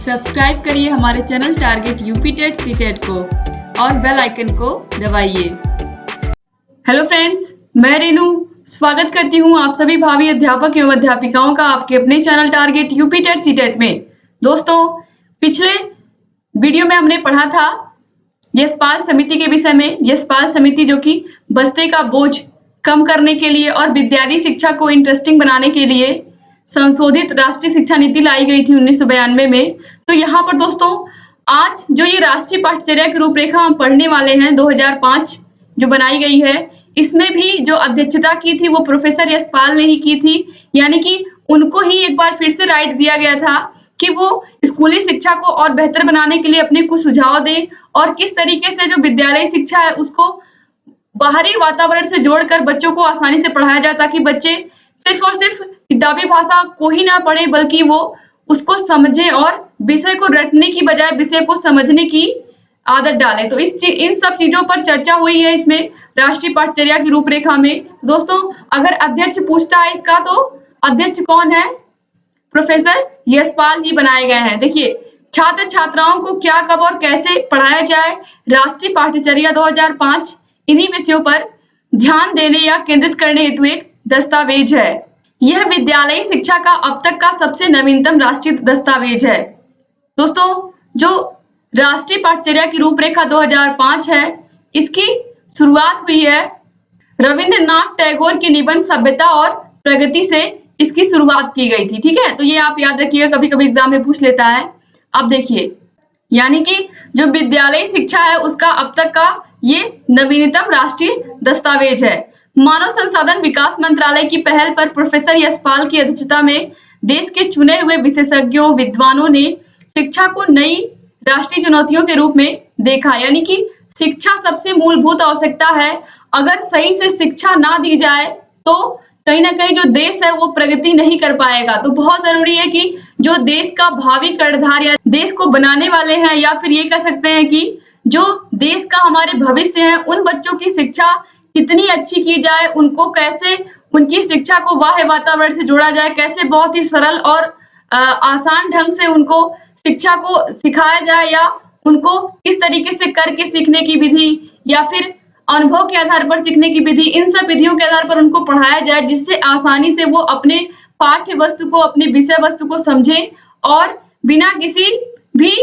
Subscribe करिए हमारे channel target UP TET CTET को और बेल आइकन को दबाइए। हेलो फ्रेंड्स, मैं रेनू स्वागत करती हूँ आप सभी भावी अध्यापक एवं अध्यापिकाओं का आपके अपने channel target UP TET CTET में। दोस्तों, पिछले वीडियो में हमने पढ़ा था यशपाल समिति के विषय में। यशपाल समिति जो कि बस्ते का बोझ कम करने के लिए और विद्यालयी शिक्षा को इंटरेस्टिंग बनाने के लिए संशोधित राष्ट्रीय शिक्षा नीति लाई गई थी 1992 में। तो यहाँ पर दोस्तों आज जो ये राष्ट्रीय पाठ्यचर्या की रूपरेखा हम पढ़ने वाले हैं 2005 जो बनाई गई है, इसमें भी जो अध्यक्षता की थी वो प्रोफेसर यशपाल ने ही की थी। यानी कि उनको ही एक बार फिर से राइट दिया गया था कि वो स्कूली शिक्षा को और बेहतर बनाने के लिए अपने कुछ सुझाव दें और किस तरीके से जो विद्यालयी शिक्षा है उसको बाहरी वातावरण से जोड़कर बच्चों को आसानी से पढ़ाया जाए, ताकि बच्चे सिर्फ और सिर्फ किताबी भाषा को ही ना पढ़े बल्कि वो उसको समझे और विषय को रटने की बजाय विषय को समझने की आदत डाले। तो इन सब चीजों पर चर्चा हुई है इसमें राष्ट्रीय पाठ्यचर्या की रूपरेखा में। दोस्तों, अगर अध्यक्ष पूछता है इसका तो अध्यक्ष कौन है? प्रोफेसर यशपाल ही बनाए गए हैं। देखिए, छात्र छात्राओं को क्या, कब और कैसे पढ़ाया जाए, राष्ट्रीय पाठ्यचर्या 2005 इन्हीं विषयों पर ध्यान देने या केंद्रित करने हेतु एक दस्तावेज है। यह विद्यालयी शिक्षा का अब तक का सबसे नवीनतम राष्ट्रीय दस्तावेज है। दोस्तों, जो राष्ट्रीय पाठ्यचर्या की रूपरेखा 2005 है, इसकी शुरुआत हुई है रविंद्रनाथ टैगोर के निबंध सभ्यता और प्रगति से इसकी शुरुआत की गई थी। ठीक है, तो ये आप याद रखिएगा, कभी कभी एग्जाम में पूछ लेता है। अब देखिए, यानी कि जो विद्यालयी शिक्षा है उसका अब तक का ये नवीनतम राष्ट्रीय दस्तावेज है। मानव संसाधन विकास मंत्रालय की पहल पर प्रोफेसर यशपाल की अध्यक्षता में देश के चुने हुए विशेषज्ञों विद्वानों ने शिक्षा को नई राष्ट्रीय चुनौतियों के रूप में देखा। यानी कि शिक्षा सबसे मूलभूत आवश्यकता है। अगर सही से शिक्षा ना दी जाए तो कहीं ना कहीं जो देश है वो प्रगति नहीं कर पाएगा। तो बहुत जरूरी है कि जो देश का भावी कर्णधार या देश को बनाने वाले हैं, या फिर ये कह सकते हैं कि जो देश का हमारे भविष्य है, उन बच्चों की शिक्षा कितनी अच्छी की जाए, उनको कैसे उनकी शिक्षा को बाह्य वातावरण से जोड़ा जाए, कैसे बहुत ही सरल और आसान ढंग से उनको शिक्षा को सिखाया जाए, या उनको किस तरीके से करके सीखने की विधि या फिर अनुभव के आधार पर सीखने की विधि, इन सब विधियों के आधार पर उनको पढ़ाया जाए, जिससे आसानी से वो अपने पाठ्य वस्तु को, अपनी विषय वस्तु को समझें और बिना किसी भी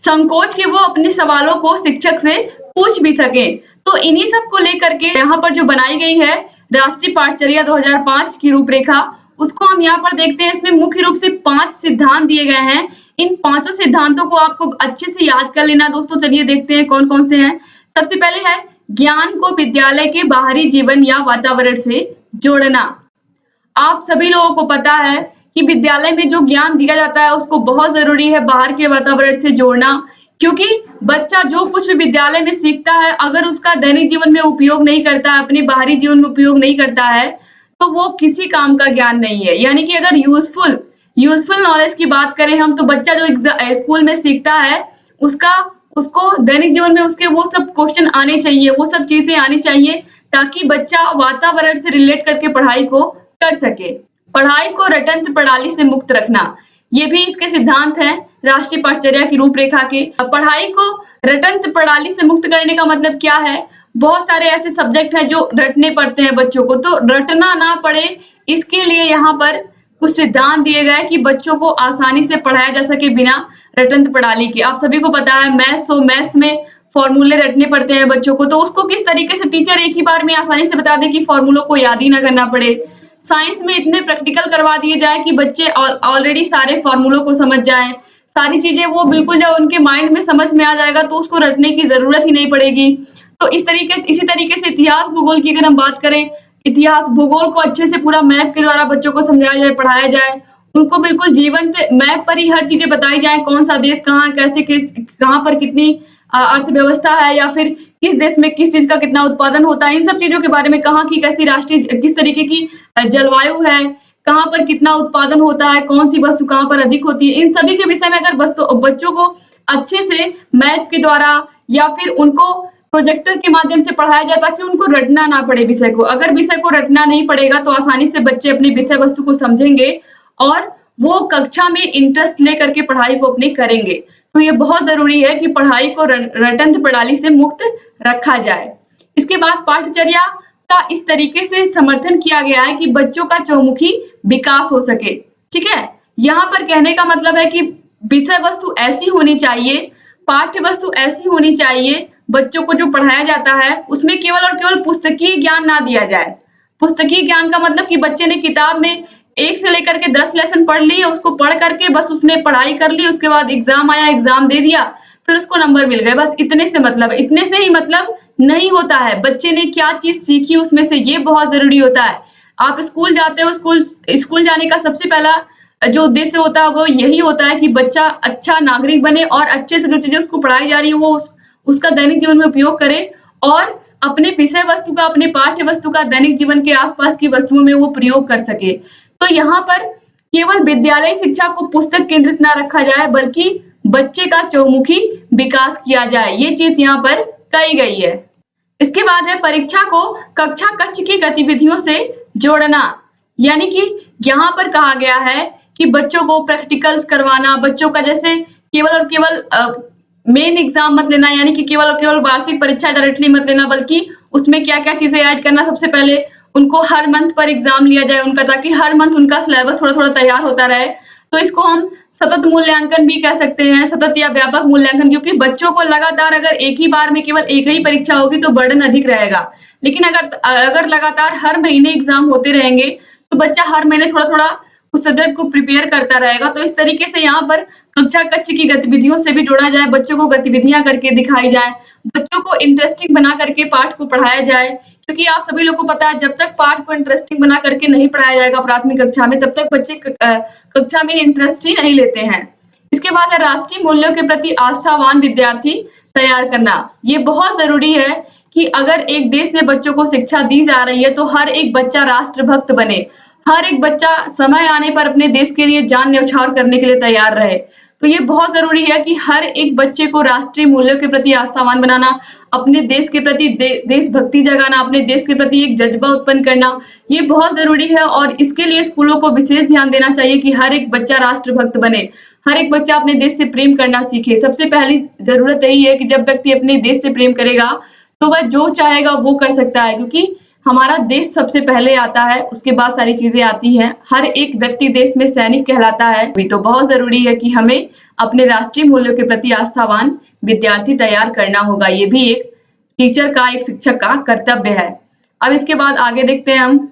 संकोच के वो अपने सवालों को शिक्षक से पूछ भी सके। तो इन्हीं सब को लेकर के यहाँ पर जो बनाई गई है राष्ट्रीय पाठ्यचर्या 2005 की रूपरेखा, उसको हम यहाँ पर देखते हैं। इसमें मुख्य रूप से 5 सिद्धांत दिए गए हैं। इन 5 सिद्धांतों को आपको अच्छे से याद कर लेना। दोस्तों, चलिए देखते हैं कौन कौन से हैं। सबसे पहले है ज्ञान को विद्यालय के बाहरी जीवन या वातावरण से जोड़ना। आप सभी लोगों को पता है कि विद्यालय में जो ज्ञान दिया जाता है उसको बहुत जरूरी है बाहर के वातावरण से जोड़ना, क्योंकि बच्चा जो कुछ भी विद्यालय में सीखता है अगर उसका दैनिक जीवन में उपयोग नहीं करता है, अपने बाहरी जीवन में उपयोग नहीं करता है, तो वो किसी काम का ज्ञान नहीं है। यानी कि अगर यूजफुल नॉलेज की बात करें हम, तो बच्चा जो स्कूल में सीखता है उसको दैनिक जीवन में उसके वो सब क्वेश्चन आने चाहिए, वो सब चीजें आनी चाहिए, ताकि बच्चा वातावरण से रिलेट करके पढ़ाई को कर सके। पढ़ाई को रटंत्र प्रणाली से मुक्त रखना, ये भी इसके सिद्धांत हैं राष्ट्रीय पाठ्यचर्या की रूपरेखा के। पढ़ाई को रटंत्र प्रणाली से मुक्त करने का मतलब क्या है? बहुत सारे ऐसे सब्जेक्ट हैं जो रटने पड़ते हैं बच्चों को, तो रटना ना पड़े इसके लिए यहाँ पर कुछ सिद्धांत दिए गए कि बच्चों को आसानी से पढ़ाया जा सके बिना रटंत्र प्रणाली के। आप सभी को पता है मैथ्स में फॉर्मूले रटने पड़ते हैं बच्चों को, तो उसको किस तरीके से टीचर एक ही बार में आसानी से बता दे कि फॉर्मूलों को याद ही ना करना पड़े। साइंस में इतने प्रैक्टिकल करवा दिए जाए कि बच्चे ऑलरेडी सारे फॉर्मूलों को समझ जाएं, सारी चीजें वो बिल्कुल जब उनके माइंड में समझ में आ जाएगा तो उसको रटने की जरूरत ही नहीं पड़ेगी। तो इसी तरीके से इतिहास भूगोल की अगर हम बात करें, इतिहास भूगोल को अच्छे से पूरा मैप के द्वारा बच्चों को समझाया जाए, पढ़ाया जाए, उनको बिल्कुल जीवंत मैप पर ही हर चीजें बताई जाए, कौन सा देश कहाँ, कैसे कहाँ पर कितनी अर्थव्यवस्था है, या फिर किस देश में किस चीज का कितना उत्पादन होता है, इन सब चीजों के बारे में, कहाँ की कैसी राष्ट्रीय किस तरीके की जलवायु है, कहाँ पर कितना उत्पादन होता है, कौन सी वस्तु कहाँ पर अधिक होती है, इन सभी के विषय में अगर बच्चों को अच्छे से मैप के द्वारा या फिर उनको प्रोजेक्टर के माध्यम से पढ़ाया जाए, ताकि उनको रटना ना पड़े विषय को। अगर विषय को रटना नहीं पड़ेगा तो आसानी से बच्चे अपनी विषय वस्तु को समझेंगे और वो कक्षा में इंटरेस्ट लेकर के पढ़ाई को अपनी करेंगे। तो ये बहुत ज़रूरी है कि पढ़ाई को रटंत प्रणाली से मुक्त रखा जाए। इसके बाद पाठचर्या का इस तरीके से समर्थन किया गया है कि बच्चों का चहुमुखी विकास हो सके, ठीक है? यहाँ पर कहने का मतलब है कि विषय वस्तु ऐसी होनी चाहिए, पाठ्य वस्तु ऐसी होनी चाहिए, बच्चों को जो पढ़ाया जाता है उसमें केवल और केवल पुस्तकीय ज्ञान ना दिया जाए। पुस्तकीय ज्ञान का मतलब कि बच्चे ने किताब में 1 से लेकर के 10 लेसन पढ़ लिए, उसको पढ़ करके बस उसने पढ़ाई कर ली, उसके बाद एग्जाम आया, एग्जाम दे दिया, फिर उसको नंबर मिल गए, बस इतने से मतलब है। इतने से ही मतलब नहीं होता है, बच्चे ने क्या चीज सीखी उसमें से, ये बहुत जरूरी होता है। आप स्कूल जाते हो, स्कूल स्कूल जाने का सबसे पहला जो उद्देश्य होता है वो यही होता है कि बच्चा अच्छा नागरिक बने और अच्छे से जो चीजें उसको पढ़ाई जा रही है वो उसका दैनिक जीवन में उपयोग करे और अपने विषय वस्तु का, अपने पाठ्य वस्तु का दैनिक जीवन के आसपास की वस्तुओं में वो प्रयोग कर सके। तो यहाँ पर केवल विद्यालय शिक्षा को पुस्तक केंद्रित ना रखा जाए, बल्कि बच्चे का चहुमुखी विकास किया जाए, ये चीज यहाँ पर कही गई है। इसके बाद है परीक्षा को कक्षा कक्ष की गतिविधियों से जोड़ना, यानी कि यहाँ पर कहा गया है कि बच्चों को प्रैक्टिकल्स करवाना, बच्चों का जैसे केवल और केवल मेन एग्जाम मत लेना, यानी कि केवल और केवल वार्षिक परीक्षा डायरेक्टली मत लेना, बल्कि उसमें क्या-क्या चीजें ऐड करना, सबसे पहले उनको हर मंथ पर एग्जाम लिया जाए उनका, ताकि हर मंथ उनका सिलेबस थोड़ा-थोड़ा तैयार होता रहे। तो इसको हम सतत मूल्यांकन भी कह सकते हैं, सतत या व्यापक मूल्यांकन, क्योंकि बच्चों को लगातार अगर एक ही बार में केवल एक ही परीक्षा होगी तो बर्डन अधिक रहेगा। लेकिन अगर लगातार हर महीने एग्जाम होते रहेंगे तो बच्चा हर महीने थोड़ा-थोड़ा उस सब्जेक्ट को प्रिपेयर करता रहेगा। तो इस तरीके से यहाँ पर कक्षा कक्ष की गतिविधियों से भी जोड़ा जाए, बच्चों को गतिविधियां करके दिखाई जाए, बच्चों को इंटरेस्टिंग बना करके पाठ को पढ़ाया जाए, क्योंकि आप सभी लोग को पता है जब तक पाठ को इंटरेस्टिंग बना करके नहीं पढ़ाया जाएगा प्राथमिक कक्षा में, तब तक बच्चे कक्षा में इंटरेस्ट ही नहीं लेते हैं। इसके बाद है राष्ट्रीय मूल्यों के प्रति आस्थावान विद्यार्थी तैयार करना। ये बहुत जरूरी है कि अगर एक देश में बच्चों को शिक्षा दी जा रही है तो हर एक बच्चा राष्ट्रभक्त बने, हर एक बच्चा समय आने पर अपने देश के लिए जान न्यौछावर करने के लिए तैयार रहे। तो ये बहुत जरूरी है कि हर एक बच्चे को राष्ट्रीय मूल्यों के प्रति आस्थावान बनाना, अपने देश के प्रति देशभक्ति जगाना, अपने देश के प्रति एक जज्बा उत्पन्न करना, ये बहुत जरूरी है। और इसके लिए स्कूलों को विशेष ध्यान देना चाहिए कि हर एक बच्चा राष्ट्रभक्त बने, हर एक बच्चा अपने देश से प्रेम करना सीखे। सबसे पहली जरूरत यही है कि जब व्यक्ति अपने देश से प्रेम करेगा तो वह जो चाहेगा वो कर सकता है, क्योंकि हमारा देश सबसे पहले आता है, उसके बाद सारी चीजें आती हैं। हर एक व्यक्ति देश में सैनिक कहलाता है। तो बहुत जरूरी है कि हमें अपने राष्ट्रीय मूल्यों के प्रति आस्थावान विद्यार्थी तैयार करना होगा। ये भी एक टीचर का, एक शिक्षक का कर्तव्य है। अब इसके बाद आगे देखते हैं हम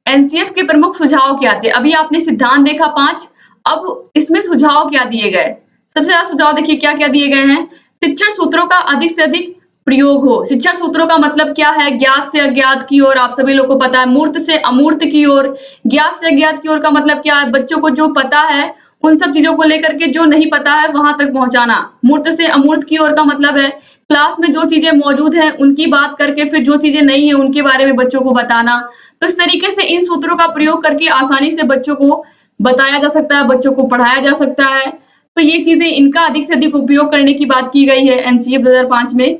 एनसीएफ के प्रमुख सुझाव क्या थे। अभी आपने सिद्धांत देखा 5, अब इसमें सुझाव क्या दिए गए। सबसे ज्यादा सुझाव देखिए क्या क्या दिए गए हैं। शिक्षण सूत्रों का अधिक से अधिक प्रयोग हो। शिक्षण सूत्रों का मतलब क्या है, ज्ञात से अज्ञात की ओर, आप सभी लोग को पता है, मूर्त से अमूर्त की ओर। ज्ञात से अज्ञात की ओर का मतलब क्या है, बच्चों को जो पता है उन सब चीजों को लेकर के जो नहीं पता है वहां तक पहुंचाना। मूर्त से अमूर्त की ओर का मतलब है क्लास में जो चीजें मौजूद हैं उनकी बात करके फिर जो चीजें नहीं है उनके बारे में बच्चों को बताना। तो इस तरीके से इन सूत्रों का प्रयोग करके आसानी से बच्चों को बताया जा सकता है, बच्चों को पढ़ाया जा सकता है। तो ये चीजें, इनका अधिक से अधिक उपयोग करने की बात की गई है एनसीएफ 2005 में।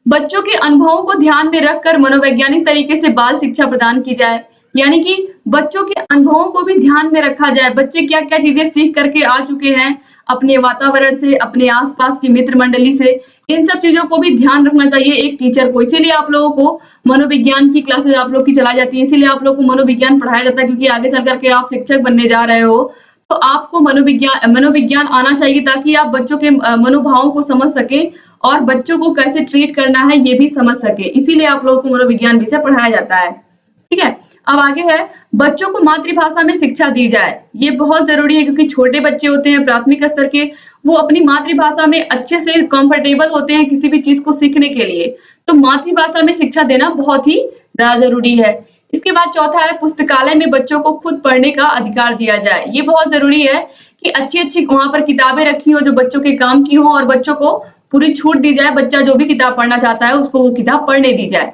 बच्चों के अनुभवों को ध्यान में रखकर मनोवैज्ञानिक तरीके से बाल शिक्षा प्रदान की जाए, यानी कि बच्चों के अनुभवों को भी ध्यान में रखा जाए। बच्चे क्या क्या चीजें सीख करके आ चुके हैं अपने वातावरण से, अपने आसपास की मित्र मंडली से, इन सब चीजों को भी ध्यान रखना चाहिए एक टीचर को। इसीलिए आप लोगों को मनोविज्ञान की क्लासेस आप लोग की चलाई जाती है, इसीलिए आप लोग को मनोविज्ञान पढ़ाया जाता है, क्योंकि आगे चल करके आप शिक्षक बनने जा रहे हो तो आपको मनोविज्ञान आना चाहिए, ताकि आप बच्चों के मनोभावों को समझ सके और बच्चों को कैसे ट्रीट करना है ये भी समझ सके। इसीलिए आप लोगों को मनोविज्ञान विषय पढ़ाया जाता है। ठीक है, अब आगे है बच्चों को मातृभाषा में शिक्षा दी जाए। ये बहुत जरूरी है, क्योंकि छोटे बच्चे होते हैं प्राथमिक स्तर के, वो अपनी मातृभाषा में अच्छे से कंफर्टेबल होते हैं किसी भी चीज को सीखने के लिए। तो मातृभाषा में शिक्षा देना बहुत ही ज्यादा जरूरी है। इसके बाद चौथा है पुस्तकालय में बच्चों को खुद पढ़ने का अधिकार दिया जाए। ये बहुत जरूरी है कि अच्छी अच्छी वहां पर किताबें रखी हो जो बच्चों के काम की हो और बच्चों को पूरी छूट दी जाए। बच्चा जो भी किताब पढ़ना चाहता है उसको वो किताब पढ़ने दी जाए।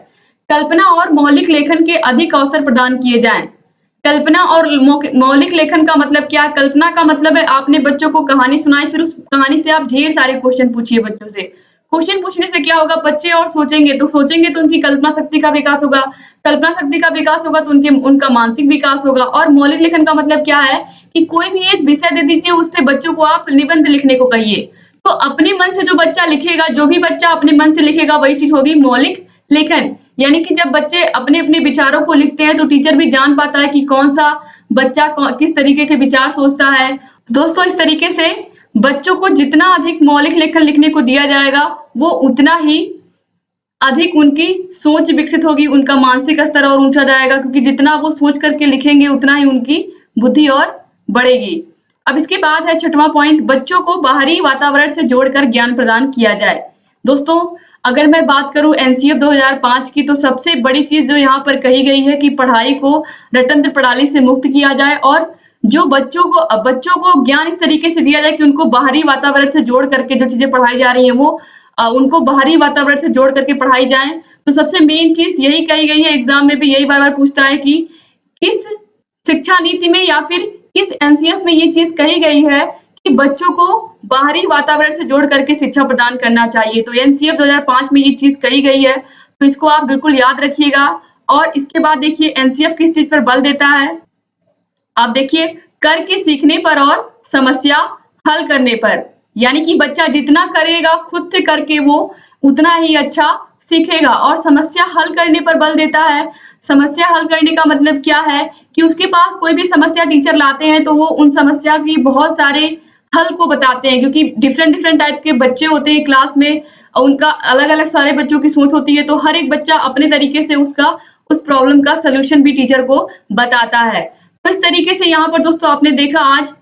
कल्पना और मौलिक लेखन के अधिक अवसर प्रदान किए जाएं। कल्पना और मौलिक लेखन का मतलब क्या है? कल्पना का मतलब है आपने बच्चों को कहानी सुनाई, फिर उस कहानी से आप ढेर सारे क्वेश्चन पूछिए बच्चों से। क्वेश्चन पूछने से क्या होगा, बच्चे और सोचेंगे तो उनकी कल्पना शक्ति का विकास होगा, कल्पना शक्ति का विकास होगा तो उनका मानसिक विकास होगा। और मौलिक लेखन का मतलब क्या है कि कोई भी एक विषय दे दीजिए, उस पे बच्चों को आप निबंध लिखने को कहिए। तो अपने मन से जो बच्चा लिखेगा, जो भी बच्चा अपने मन से लिखेगा वही चीज होगी मौलिक लेखन। यानी कि जब बच्चे अपने-अपने विचारों को लिखते हैं तो टीचर भी जान पाता है कि कौन-सा बच्चा किस तरीके के विचार सोचता है। दोस्तों, इस तरीके से बच्चों को जितना अधिक मौलिक लेखन लिखने को दिया जाएगा, वो उतना ही अधिक उनकी सोच विकसित होगी, उनका मानसिक स्तर और ऊँचा जाएगा, क्योंकि जितना वो सोच करके लिखेंगे उतना ही उनकी बुद्धि और बढ़ेगी। अब इसके बाद है छठवां पॉइंट, बच्चों को बाहरी वातावरण से जोड़कर ज्ञान प्रदान किया जाए। दोस्तों, अगर मैं बात करूँ एनसीएफ 2005 की, तो सबसे बड़ी चीज़ जो यहाँ पर कही गई है कि पढ़ाई को रटंत्र प्रणाली से मुक्त किया जाए और जो बच्चों को ज्ञान इस तरीके से दिया जाए कि उनको बाहरी वातावरण से जोड़ करके जो चीज़ें पढ़ाई जा रही हैं वो उनको बाहरी वातावरण से जोड़ करके पढ़ाई जाए। तो सबसे मेन चीज़ यही कही गई है, एग्ज़ाम में भी यही बार-बार पूछता है कि किस शिक्षा नीति में या फिर किस एनसीएफ में ये चीज़ कही गई है कि बच्चों को बाहरी वातावरण से जोड़ करके शिक्षा प्रदान करना चाहिए। तो एनसीएफ 2005 में ये चीज़ कही गई है, तो इसको आप बिल्कुल याद रखिएगा। और इसके बाद देखिए एनसीएफ किस चीज़ पर बल देता है, आप देखिए करके सीखने पर और समस्या हल करने पर। यानी कि बच्चा जितना करेगा खुद से करके वो उतना ही अच्छा सीखेगा। और समस्या हल करने पर बल देता है। समस्या हल करने का मतलब क्या है कि उसके पास कोई भी समस्या टीचर लाते हैं तो वो उन समस्या की बहुत सारे हल को बताते हैं, क्योंकि डिफरेंट टाइप के बच्चे होते हैं क्लास में, उनका अलग-अलग सारे बच्चों की सोच होती है, तो हर एक बच्चा अपने तरीके से उस प्रॉब्लम का सॉल्यूशन भी टीचर को बताता है। तो इस तरीके से यहाँ पर दोस्तों आपने देखा आज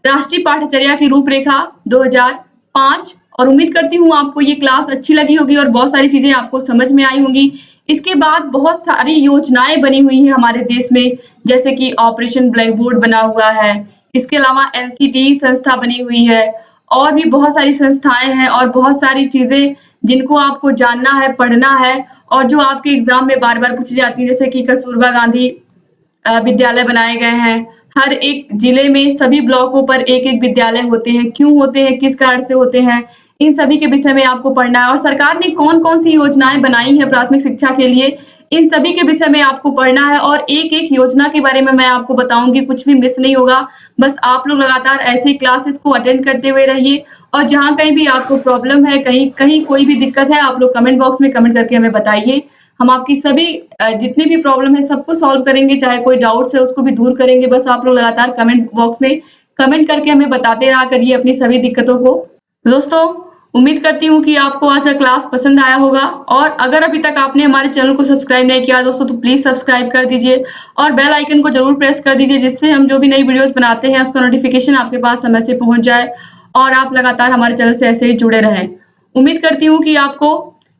राष्ट्रीय पाठ्यचर्या की रूपरेखा 2005, और उम्मीद करती हूँ आपको ये क्लास अच्छी लगी होगी और बहुत सारी चीजें आपको समझ में आई होंगी। इसके बाद बहुत सारी योजनाएं बनी हुई हैं हमारे देश में, जैसे कि ऑपरेशन ब्लैक बोर्ड बना हुआ है, इसके अलावा एनसीटी संस्था बनी हुई है, और भी बहुत सारी संस्थाएं हैं और बहुत सारी चीजें जिनको आपको जानना है, पढ़ना है, और जो आपके एग्जाम में बार-बार पूछी जाती है, जैसे कि कस्तूरबा गांधी विद्यालय बनाए गए हैं। हर एक जिले में सभी ब्लॉकों पर एक-एक विद्यालय होते हैं। क्यों होते हैं, किस कारण से होते हैं, इन सभी के विषय में आपको पढ़ना है। और सरकार ने कौन-कौन सी योजनाएं बनाई हैं प्राथमिक शिक्षा के लिए, इन सभी के विषय में आपको पढ़ना है। और एक-एक योजना के बारे में मैं आपको बताऊँगी, कुछ भी मिस नहीं होगा। बस आप लोग लगातार ऐसे ही क्लासेस को अटेंड करते हुए रहिए, और जहाँ कहीं भी आपको प्रॉब्लम है, कहीं कोई भी दिक्कत है, आप लोग कमेंट बॉक्स में कमेंट करके हमें बताइए। हम आपकी सभी जितनी भी प्रॉब्लम है सबको सॉल्व करेंगे, चाहे कोई डाउट्स है उसको भी दूर करेंगे। बस आप लोग लगातार कमेंट बॉक्स में कमेंट करके हमें बताते रहा करिए अपनी सभी दिक्कतों को। दोस्तों, उम्मीद करती हूँ कि आपको आज का क्लास पसंद आया होगा, और अगर अभी तक आपने हमारे चैनल को सब्सक्राइब नहीं किया दोस्तों तो प्लीज सब्सक्राइब कर दीजिए और बेल आइकन को जरूर प्रेस कर दीजिए, जिससे हम जो भी नई वीडियोस बनाते हैं उसका नोटिफिकेशन आपके पास समय से पहुंच जाए और आप लगातार हमारे चैनल से ऐसे ही जुड़े रहें। उम्मीद करती हूँ कि आपको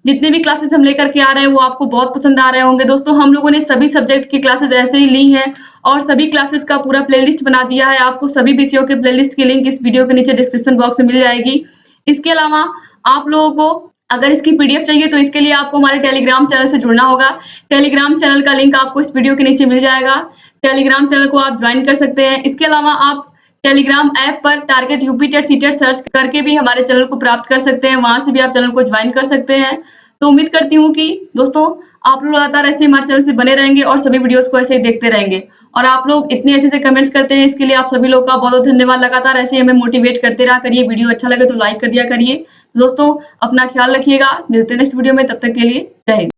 जितने भी क्लासेस हम लेकर के आ रहे हैं वो आपको बहुत पसंद आ रहे होंगे। दोस्तों, हम लोगों ने सभी सब्जेक्ट की क्लासेस ऐसे ही ली हैं और सभी क्लासेस का पूरा प्लेलिस्ट बना दिया है। आपको सभी विषयों के प्लेलिस्ट की लिंक इस वीडियो के नीचे डिस्क्रिप्शन बॉक्स में मिल जाएगी। इसके अलावा आप लोगों को अगर इसकी पीडीएफ चाहिए तो इसके लिए आपको हमारे टेलीग्राम चैनल से जुड़ना होगा। टेलीग्राम चैनल का लिंक आपको इस वीडियो के नीचे मिल जाएगा। टेलीग्राम चैनल को आप ज्वाइन कर सकते हैं। इसके अलावा आप टेलीग्राम ऐप पर target UP TET CTET search करके भी हमारे चैनल को प्राप्त कर सकते हैं, वहां से भी आप चैनल को ज्वाइन कर सकते हैं। तो उम्मीद करती हूँ कि दोस्तों आप लोग लगातार ऐसे हमारे चैनल से बने रहेंगे और सभी वीडियोस को ऐसे ही देखते रहेंगे। और आप लोग इतने अच्छे से कमेंट्स करते हैं, इसके लिए आप सभी लोग का बहुत-बहुत धन्यवाद। लगातार ऐसे ही हमें मोटिवेट करते रहा करिए। वीडियो अच्छा लगे तो लाइक कर दिया करिए। दोस्तों, अपना ख्याल रखिएगा। मिलते हैं नेक्स्ट वीडियो में, तब तक के लिए जय हिंद।